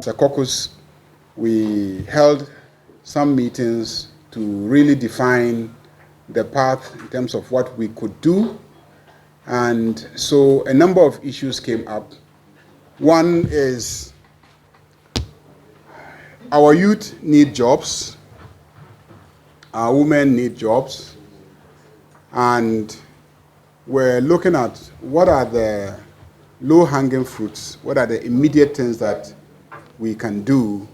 As a caucus, we held some meetings to really define the path in terms of what we could do. And so a number of issues came up. One is our youth need jobs, our women need jobs, and we're looking at what are the low-hanging fruits, what are the immediate things that we can do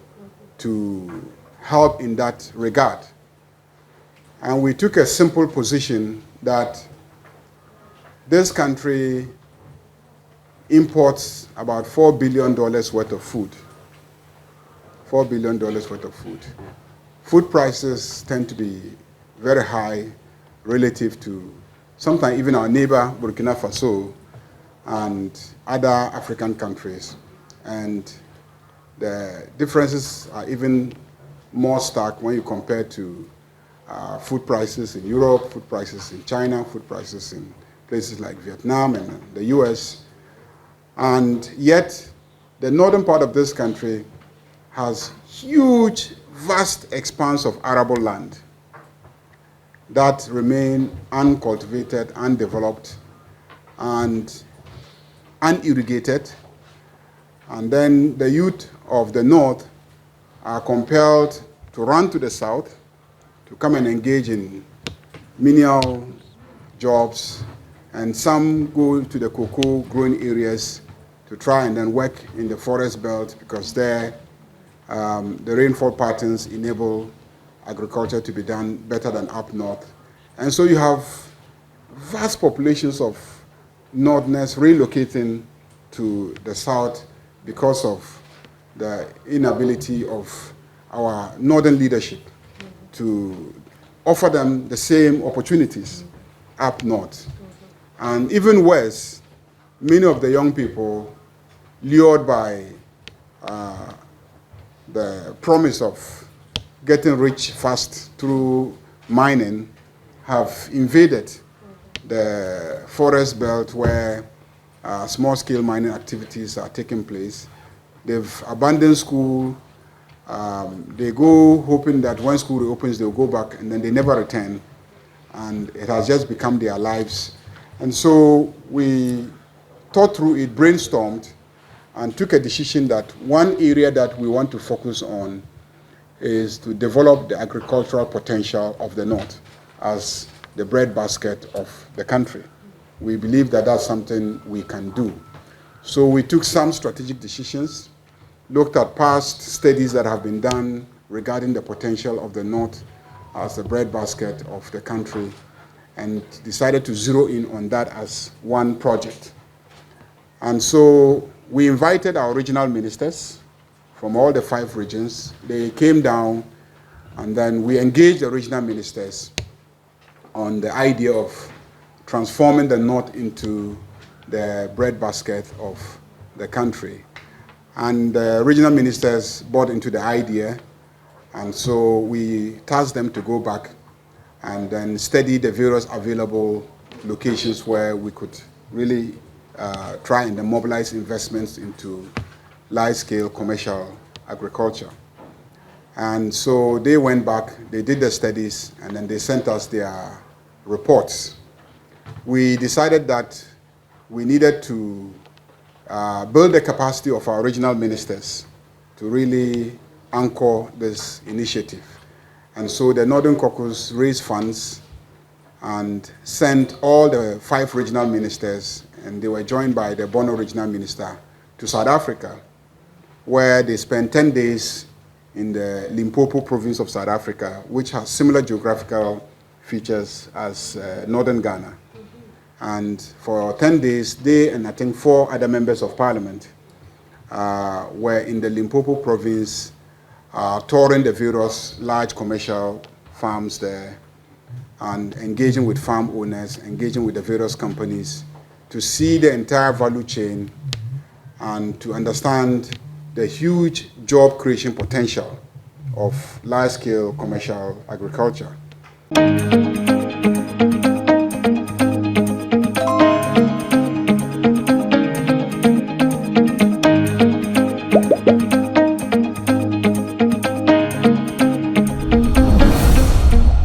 to help in that regard. And we took a simple position that this country imports about $4 billion worth of food. $4 billion worth of food. Food prices tend to be very high relative to sometimes even our neighbor, Burkina Faso, and other African countries. And the differences are even more stark when you compare to food prices in Europe, food prices in China, food prices in places like Vietnam and the US. And yet, the northern part of this country has huge, vast expanse of arable land that remain uncultivated, undeveloped, and unirrigated. And then the youth of the north are compelled to run to the south to come and engage in menial jobs, and some go to the cocoa growing areas to try and then work in the forest belt, because there the rainfall patterns enable agriculture to be done better than up north. And so you have vast populations of northerners relocating to the south because of the inability of our northern leadership to offer them the same opportunities up north. And even worse, many of the young people, lured by the promise of getting rich fast through mining, have invaded the forest belt where small-scale mining activities are taking place. They've abandoned school. They go hoping that when school reopens, they'll go back, and then they never return. And it has just become their lives. And so we thought through it, brainstormed, and took a decision that one area that we want to focus on is to develop the agricultural potential of the North as the breadbasket of the country. We believe that that's something we can do. So we took some strategic decisions, looked at past studies that have been done regarding the potential of the North as the breadbasket of the country, and decided to zero in on that as one project. And so we invited our regional ministers from all the 5 regions. They came down, and then we engaged the regional ministers on the idea of transforming the North into the breadbasket of the country. And the regional ministers bought into the idea, and so we tasked them to go back and then study the various available locations where we could really try and mobilize investments into large-scale commercial agriculture. And so they went back, they did the studies, and then they sent us their reports. We decided that we needed to build the capacity of our regional ministers to really anchor this initiative. And so the Northern Caucus raised funds and sent all the 5 regional ministers, and they were joined by the Bono regional minister, to South Africa, where they spent 10 days in the Limpopo province of South Africa, which has similar geographical features as northern Ghana. And for 10 days, they and I think 4 other members of parliament were in the Limpopo province, touring the various large commercial farms there and engaging with farm owners, engaging with the various companies to see the entire value chain and to understand the huge job creation potential of large-scale commercial agriculture.